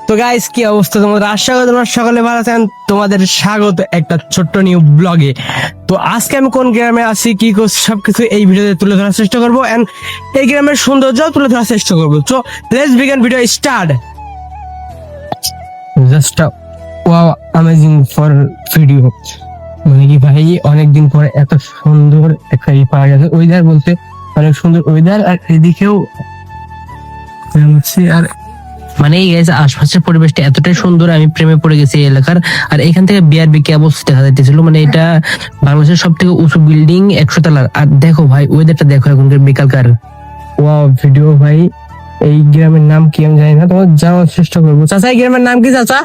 তো গাইস, কি অবস্থা তোমাদের? আশা করি তোমরা সকলে ভালো আছেন। তোমাদের স্বাগত একটা ছোট্ট নিউ ব্লগে। তো আজকে আমি কোন গ্রামে আছি, কি করছি, সবকিছু এই ভিডিওতে তুলে ধরার চেষ্টা করবো, এন্ড এই গ্রামের সৌন্দর্য তুলে ধরার চেষ্টা করবো। তো let's begin video start. Just wow, amazing for video. মানে কি ভাই, অনেকদিন পরে এত সুন্দর একটা পাওয়া গেছে। ওয়েদার বলতে অনেক সুন্দর ওয়েদার, আর এদিকেও আর মানে এই গাইস আশপাশের পরিবেশটা এতটাই সুন্দর, আমি প্রেমে পড়ে গেছি এই এলাকার। আর এখান থেকে বিআরবি ক্যাবস দেখা যাইতেছিল, মানে এটা বাংলাদেশের সব থেকে উঁচু বিল্ডিং, 100 তলার। আর দেখো ভাই, ওয়েদারটা দেখো এখনকার বিকালকার। ওয়াও ভিডিও ভাই। এই গ্রামের নাম কি আমি জানি না, তোমার জানার চেষ্টা করবো। চাচা, এই গ্রামের নাম কি চাচা?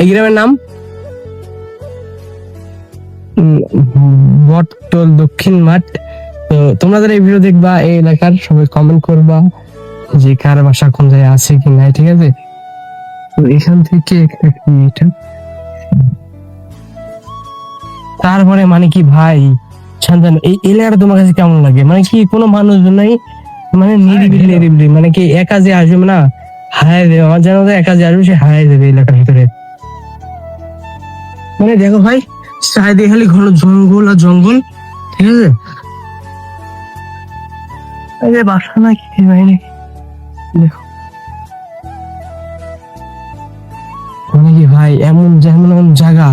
এই গ্রামের নাম বটতল দক্ষিণ মাঠ। তো তোমরা যারা এই ভিডিও দেখবা, এই এলাকার সবাই কমেন্ট করবা যে কার বাসা কোন জায়গায় আছে কি নাই, ঠিক আছে? তো এখান থেকে এটা তারপরে মানে কি ভাই, শান্তান, এই এলাকাটা তোমার কাছে কেমন লাগে? মানে কি কোনো মানুষজন নাই, মানে নিরিবিলি, মানে কি একা যে আসবে না, হারাই দেবে। আমার জানা যায় একা যে আসবে সে হারাই দেবে এলাকার ভিতরে। মানে দেখো ভাই, চারিদিকে খালি ঘন জঙ্গল আর জঙ্গল, ঠিক আছে? এই যে বাসা না কি ভাই নাকি, দেখো মানে কি ভাই, এমন যেমন এমন জায়গা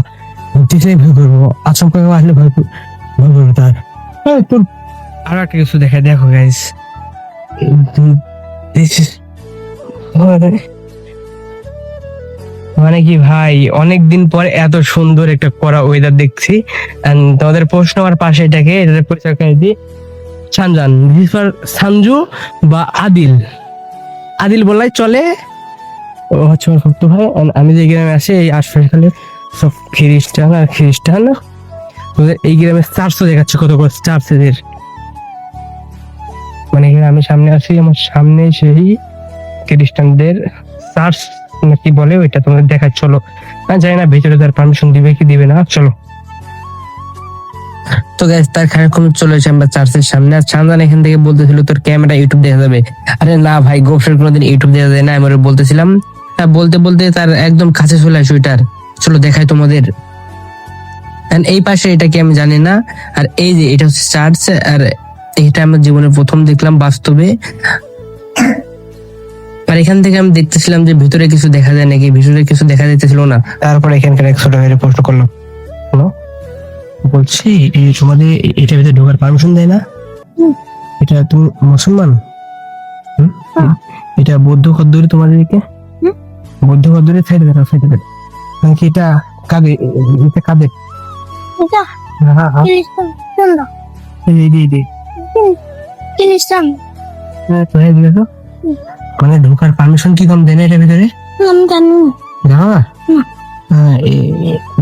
দেখলেই ভয় করবো, আচমকা কেউ আসলে ভয় করবো তার। তোর আরো একটা কিছু দেখা, দেখো গাইস, মানে কি ভাই, অনেকদিন পর এত সুন্দর একটা করা ওয়েদার দেখছি। তোমাদের প্রশ্ন আমার পাশে এটাকে এটার পরিচয় করে দিই। সানজান, সানজু বা আদিল বললাই চলে। ও হচ্ছে আমার ভক্ত ভাই। আমি যে গ্রামে আসি, এই আশপাশে খালি সব খ্রিস্টান। এই গ্রামের চার্চও দেখাচ্ছে, কত কত চার্চ এদের। মানে আমি সামনে আসি, আমার সামনে সেই খ্রিস্টানদের চার্চ নাকি বলে, ওইটা তোমাদের দেখার। চলো, জানি না ভেতরে তার পারমিশন দিবে কি দিবে না। চলো। তো গাইস, তার খানিকক্ষণ চলে এসে আমরা চার্চের সামনে। আর চান্দান এখান থেকে বলতেছিল তোর ক্যামেরা ইউটিউব দেখা যাবে। আরে না ভাই, গোপসের কোনোদিন ইউটিউব দেখা যায় না, আমি ওরা বলতেছিলাম। তা বলতে বলতে তার একদম কাছে চলে আসে ওইটার। চলো দেখাই তোমাদের। এই পাশে এটা কি আমি জানি না। আর এই যে এটা হচ্ছে চার্চ, আর এটা আমার জীবনের প্রথম দেখলাম বাস্তবে। আর এখান থেকে আমি দেখতেছিলাম যে ভিতরে কিছু দেখা যায় নাকি, ভিতরে কিছু দেখা যাইতেছিল না। তারপরে এখানকার এক ছোট ভাইয়ের প্রশ্ন করলাম, বলছি এই তোমাদের এটার ভিতরে ঢোকার পারমিশন দেয় না? এটা তুমি মুসলমান? এটা বৌদ্ধ কদ্দুরি তোমাদেরকে? বৌদ্ধ কদ্দুরি সাইডে দেখো, সাইডে দেখো। মানে কি এটা কাদের? এটা কাদের? হ্যাঁ হ্যাঁ, মানে ঢোকার পারমিশন কি কম দেয় না এটার ভিতরে? জানো না?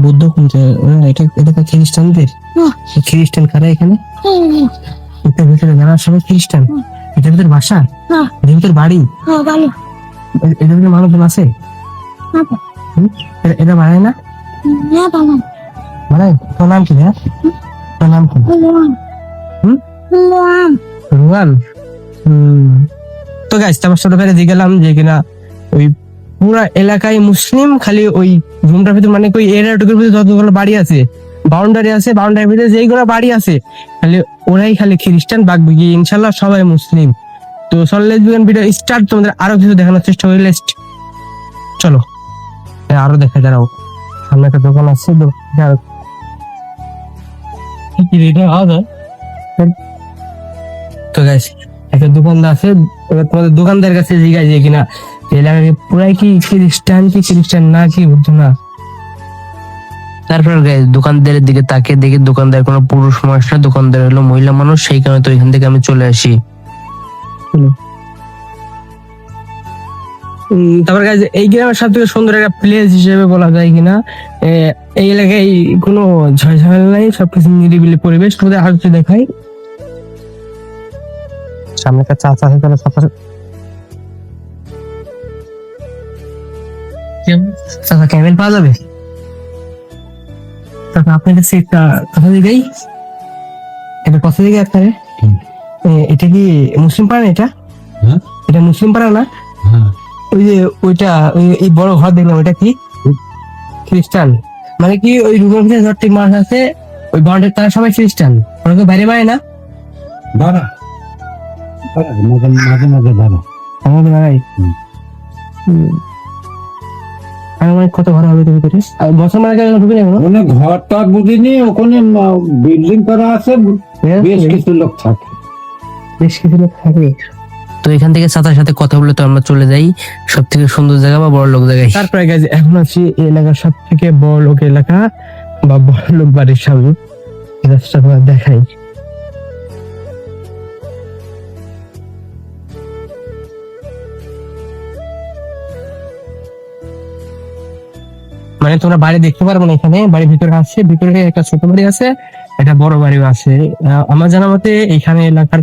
বুদ্ধ কোন এটা? এটা খ্রিস্টানদের। খ্রিস্টান কারা এখানে? এটার ভিতরে যারা সবাই খ্রিস্টান। এটার ভিতরে বাসা, এটার ভিতরে বাড়ি, এটার ভিতরে মানুষজন আছে। এটা বাড়ায় না? বাড়ায়। তোর নাম কি? হ্যাঁ, তোর নাম কি? রুয়ান। তো গাইস, তারপর ছোট ভাইরে জিজ্ঞাসলাম যে কিনা ওই পুরা এলাকায় মুসলিম, খালি ওই রুমটার ভিতরে, মানে ওই এরিয়াটুকুর ভিতরে যতগুলো বাড়ি আছে, বাউন্ডারি আছে, বাউন্ডারির ভিতরে যেইগুলো বাড়ি আছে খালি ওরাই খালি খ্রিস্টান, বাকি ইনশাল্লাহ সবাই মুসলিম। তো চলো ভিডিও স্টার্ট। তোমাদের আরো কিছু দেখানোর চেষ্টা করি। চলো আরো দেখা, দাঁড়াও, সামনে একটা দোকান আছে। তো গাইস, একটা দোকানদার আছে, তোমাদের দোকানদারের কাছে জিজ্ঞাসা যে কিনা এলাকায় পুরাই কি খ্রিস্টান না, কি বুঝছো না? তারপর গাইস, দোকানদারের দিকে তাকিয়ে দেখি দোকানদার কোনো পুরুষ মানুষ না, দোকানদার হলো মহিলা মানুষ। সেই কারণে তো এখান থেকে আমি চলে আসি। তারপর গাইস, এই গ্রামের সব থেকে সুন্দর একটা প্লেস হিসেবে বলা যায় কিনা, এই এলাকায় কোনো ঝয় ঝামেলা নাই, সবকিছু নিরিবিলি পরিবেশ। তোমাদের আর কিছু দেখাই, সামনে একটা চাচা আছে, তাহলে চাচা ক্যামেল পাওয়া যাবে? তারপর আপনার কাছে একটা কথা দিকেই, এটা কথা দিকে আপনার, এটা কি মুসলিম পাড়া? এটা এটা মুসলিম পাড়া না? ওই যে ওইটা এই বড় ঘর দেখলাম, ওইটা কি খ্রিস্টান? মানে কি ওই রুমের ভিতরে যতটি মানুষ আছে ওই বন্ডের তারা সবাই খ্রিস্টান, ওরা কেউ বাইরে বাইরে না? বাড়া মাঝে মাঝে মাঝে বাড়া আমাদের বাড়াই। মানে কত ঘর হবে এর ভিতরে? আর মুসলমান কেউ ঢুকে নেই? ওখানে ঘরটা বুঝিনি, ওখানে বিল্ডিং করা আছে, বেশ কিছু লোক থাকে। বেশ কিছু লোক থাকে। তো এখান থেকে চাচার সাথে কথা বলে তো আমরা চলে যাই সব থেকে সুন্দর জায়গা বা বড় লোক জায়গায়। তারপরে গেছে এখন আছি এই এলাকার সব থেকে বড় লোক এলাকা বা বড় লোক বাড়ির সামনে, রাস্তা দেখাই। মানে তোমরা বাড়ি দেখতে পারবো না, এখানে বাড়ির ভিতরে আছে, ভিতরে একটা ছোট বাড়ি আছে, একটা বড় বাড়িও আছে। আমার জানা মতে এখানে এলাকার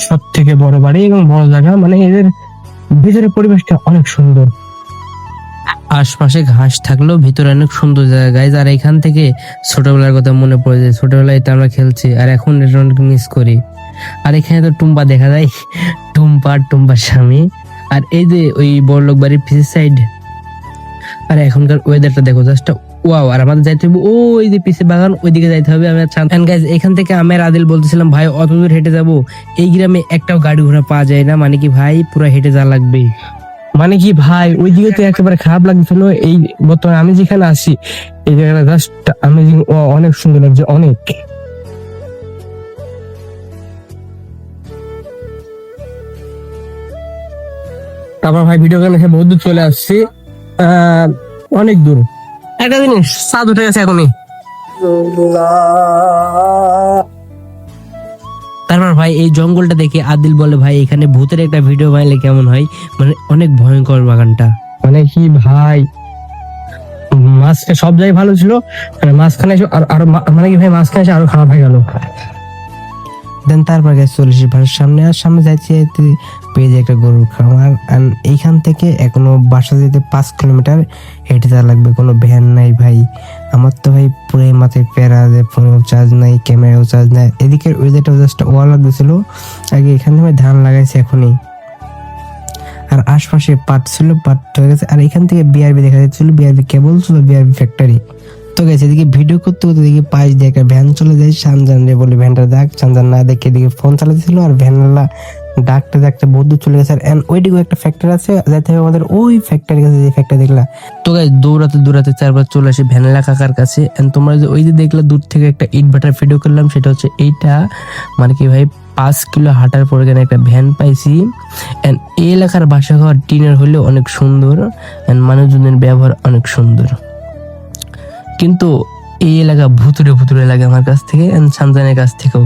সব থেকে বড় বাড়ি এবং বড় জায়গা, মানে এদের ভিতরে পরিবেশটা অনেক সুন্দর। আশপাশে ঘাস থাকলেও ভিতরে অনেক সুন্দর জায়গায়। আর এখান থেকে ছোটবেলার কথা মনে পড়ে যায়, ছোটবেলায় তো আমরা খেলছি আর এখন এটা অনেক মিস করি। আর এখানে তো টুম্পা দেখা যায়, টুম্পার স্বামী। আর এই যে ওই বড়লোক বাড়ির পিছের সাইড, আর এখনকার ওয়েদারটা দেখো জাস্ট ওয়াও। আর আমাদের যাইতে হবে ওই যে পিছে বাগান, ওইদিকে যাইতে হবে। আমি এখান থেকে আমি আর আদিল বলতেছিলাম ভাই অত দূর হেঁটে যাবো, এই গ্রামে একটাও গাড়ি ঘোড়া পাওয়া যায় না, মানে কি ভাই পুরো হেঁটে যাওয়া লাগবে। মানে কি ভাই ওইদিকে তো একেবারে খারাপ লাগছিল, এই বর্তমানে আমি যেখানে আছি এই জায়গাটা জাস্ট অ্যামেজিং, অনেক সুন্দর লাগছে অনেক। তারপর ভাই ভিডিও গেম বহুত দূর চলে আসছি, অনেক দূর। একটা জিনিস স্বাদ উঠে গেছে এখনই। তারপর ভাই এই জঙ্গলটা দেখে আদিল বলে ভাই এখানে ভূতের একটা ভিডিও বানালে কেমন হয়, মানে অনেক ভয়ঙ্কর বাগানটা। মানে কি ভাই মাঝখানে সব জায়গায় ভালো ছিল, মানে মাঝখানে এসে আরো মানে কি ভাই মাঝখানে এসে আরো খারাপ হয়ে গেল। দেন তারপর গেছে চল্লিশ বাসার সামনে, আর সামনে যাইতে যাইতে পেয়ে যায় একটা গরুর খামার। and এইখান থেকে এখনো বাসা যেতে 5 কিলোমিটার হেঁটে যাওয়া লাগবে, কোনো ভ্যান নাই ভাই। আমার তো ভাই পুরো মাথায় প্যারা, যে ফোনেও চার্জ নাই, ক্যামেরাও চার্জ নাই। এদিকে ওয়েদারটা জাস্ট ওয়াল লাগতেছিল। আগে এখানে আমি ধান লাগাইছি এখনই, আর আশপাশে পাট ছিল, পাট হয়ে গেছে। আর এখান থেকে বিআরবি দেখা যাচ্ছিল, বিআরবি কেবল ছিল, বিআরবি ফ্যাক্টরি। তো গেছে এদিকে ভিডিও করতে করতে দেখি পাশ দিয়ে একটা ভ্যান চলে যায়, সানজান রে বলে ভ্যানটা ডাক, সানজান না দেখে এদিকে ফোন চালাতেছিল, আর ভ্যানওয়ালা ডাকতে ডাকতে বহুত দূর চলে গেছে। আর ওইদিকে একটা ফ্যাক্টরি আছে, যাইতে হবে আমাদের ওই ফ্যাক্টরির কাছে, যে ফ্যাক্টরি দেখলা। তো গাইস দৌড়াতে দৌড়াতে চারবার চলে আসি ভ্যানওয়ালা কাকার কাছে। এন্ড তোমরা যে ওই যে দেখলা দূর থেকে একটা ইট ভাটার ভিডিও করলাম, সেটা হচ্ছে এইটা। মানে কি ভাই 5 কিলো হাঁটার পর এখানে একটা ভ্যান পাইছি। এন্ড এই এলাকার বাসা ঘর টিনের হলেও অনেক সুন্দর, এন্ড মানুষজনের ব্যবহার অনেক সুন্দর। কিন্তু এই এলাকা ভুতুরে লাগে আমার কাছ থেকে, সানজানের কাছ থেকেও।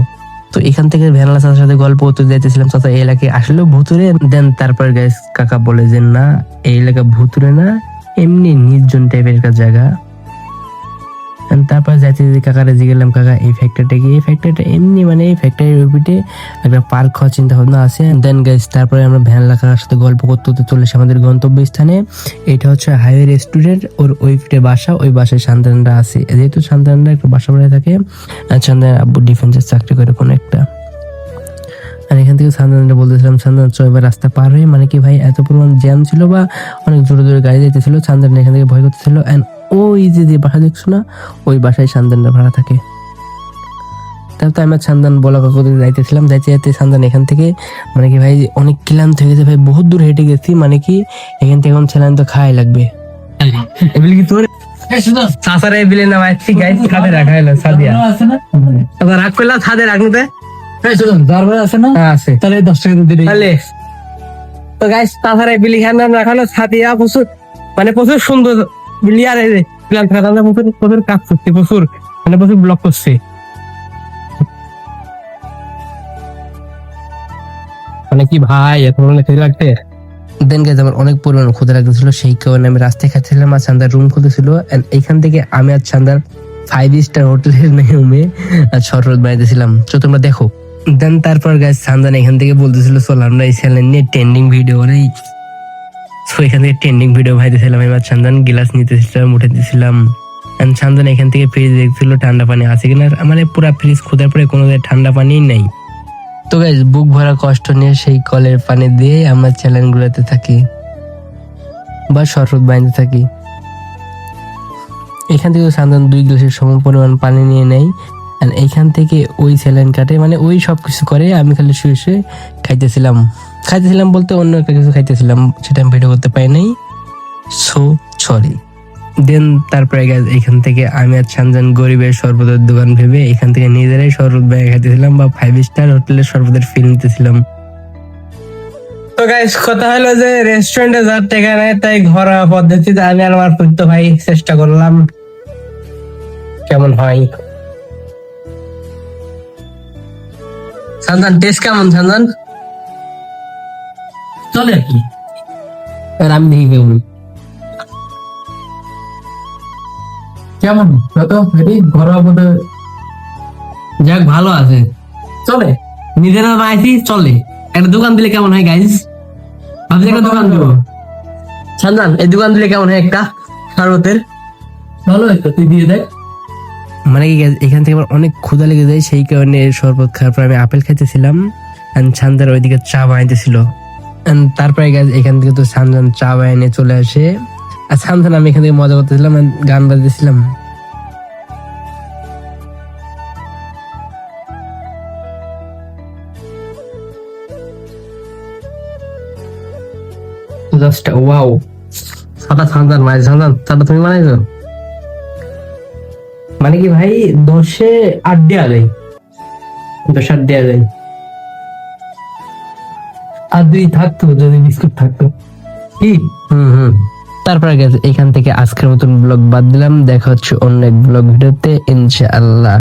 তো এখান থেকে ভ্যানলা চাচার সাথে গল্প করতে যাইতেছিলাম, চাচা এই এলাকায় আসলেও ভুতুরে। দেন তারপর গাইস কাকা বলে যে না, এই এলাকা ভুতুরে না, এমনি নির্জন টাইপের একটা জায়গা। তারপর যাইতে যেতে কাকারে জিগেলাম, কাকা এই ফ্যাক্টরিটা কি? এই ফ্যাক্টরিটা এমনি, মানে এই ফ্যাক্টরির উপরে একটা পার্ক হওয়ার চিন্তা ভাবনা আছে। দেন গাইস তারপরে আমরা ভ্যানলা কাকার সাথে গল্প করতে করতে চলে এসে আমাদের গন্তব্যস্থানে। এটা হচ্ছে হাইওয়ে রেস্টুরেন্ট, ওর ওই ফিটে বাসা, ওই বাসায় শান্তানরা আছে। যেহেতু শান্তানরা একটা বাসা বাড়ায় থাকে, শান্তানের আব্বু ডিফেন্সের চাকরি করে কোনো একটা। আর এখান থেকে সান্দানটা বলতেছিলাম, সান্দান চো এবার রাস্তা পার হয়ে, মানে কি ভাই এত পরিমাণ জ্যাম ছিল বা অনেক জোরে জোরে গাড়ি যাইতেছিল, সান্দান এখান থেকে ভয় করতেছিল। এন্ড ওই যে বাসা দেখছো না, ওই বাসায় সান্দানরা ভাড়া থাকে। তারপর আমি সান্দান বলা কাকুতে যাইতেছিলাম, যাইতে সান্দান এখান থেকে মানে কি ভাই অনেক ক্লান্ত হয়ে গেছে ভাই, বহুত দূর হেঁটে গেছি, মানে কি এখান থেকে এখন ছেলেন তো খাওয়াই লাগবে। এগুলি কি তোর চাচারা বিলে না মাইছি গাইস ছাদে রাখা হলো, সাদিয়া আবার রাখ কইলা ছাদে রাখতে আছে না, আছে তাহলে 10 টাকা দিয়ে তাহলে। তো গাইস চাচারা বিলি খানা রাখা হলো, সাদিয়া প্রচুর মানে প্রচুর সুন্দর বিলি। আর এই যে প্ল্যান থাকা প্রচুর কাজ করছে, প্রচুর মানে প্রচুর ব্লক করছে, মানে কি ভাই এত মনে খেতে লাগতে। দেন গাইজ আমার অনেক পরিমাণ ক্ষুধা লাগতেছিল, সেই কারণে আমি রাস্তায় খাচ্ছিলাম, আর চান্দার রুম খুঁজেছিল। এইখান থেকে আমি আর চান্দার 5 স্টার হোটেলের রুমে শরবত বানাইতেছিলাম, তো তোমরা দেখো। দেন তারপর গাইজ চান্দান এখান থেকে বলতেছিল চল আমরা এই চ্যানেল নিয়ে ট্রেন্ডিং ভিডিও বানাই। তো এখান থেকে ট্রেন্ডিং ভিডিও বানাইতেছিলাম, এবার চান্দান গিলাস নিতেছিলাম, উঠে দিয়েছিলাম। চান্দান এখান থেকে ফ্রিজ দেখছিল ঠান্ডা পানি আছে কিনা, মানে পুরা ফ্রিজ খোঁজার পরে কোনো ঠান্ডা পানি নাই। তো গাইজ বুক ভরা কষ্ট নিয়ে সেই কলের পানি দিয়ে আমরা চ্যালেঞ্জ গুলোতে থাকি। বা শরবত বানাতে থাকি। এখান থেকে সান্তান 2 গ্লাসের সম পরিমাণ পানি নিয়ে নেয়, আর এইখান থেকে ওই স্যালাইন কাটে, মানে ওই সব কিছু করে, আমি খালি শুয়ে শুয়ে খাইতেছিলাম বলতে অন্য একটা কিছু খাইতেছিলাম, সেটা আমি ভিডিও করতে পারি নাই, সো সরি। দেন তারপরে এখান থেকে আমি আর সানজান গরিবের শরবতের দোকান ভেবে এখান থেকে নিজেরাই শরবত বানিয়ে খাইতেছিলাম বা 5 স্টার হোটেলের শরবতের ফিল নিতেছিলাম। তো গাইস কথা হলো যে রেস্টুরেন্টে যাওয়ার টাকা নাই, তাই ঘরোয়া পদ্ধতিতে আমি আর আমার ফুটতো ভাই চেষ্টা করলাম কেমন হয়। সানজান টেস্ট কেমন সানজান? চলে আর কি। আর আমি দেখি কেমন। কেমন কত এটি ঘরোয়া পদ্ধতি যাক ভালো আছে, চলে। নিজেরা বানাইছি চলে। একটা দোকান দিলে কেমন হয় গাইস? ভাবছি একটা দোকান দেবো। সানজান এই দোকান দিলে কেমন হয় একটা শরবতের? ভালো হয়তো, তুই দিয়ে দেখ। মানে কি guys, এখান থেকে আমার অনেক ক্ষুধা লেগে যায়, সেই কারণে শরবত খাওয়ার পর আমি আপেল খাইতেছিলাম, এন্ড সানজান ওইদিকে চা বানাইতেছিল। এন্ড তারপরে guys, এখান থেকে তো সানজান চা বানিয়ে চলে আসে, আর সানজান আমি এখান থেকে মজা করতেছিলাম and গান বাজতেছিলাম। Just wow. সাদা সানজান ভাই, সানজান সাদা তুমি বানাইছো? মানে কি ভাই 10-এ 8 দেয়া যায়, 10-8 দেয়া যায়। আর 2 থাকতো যদি বিস্কুট থাকতো। কি তারপরে guys, এখান থেকে আজকের মতন ব্লগ বাদ দিলাম, দেখা হচ্ছে অন্য এক ব্লগ ভিডিওতে ইনশাআল্লাহ।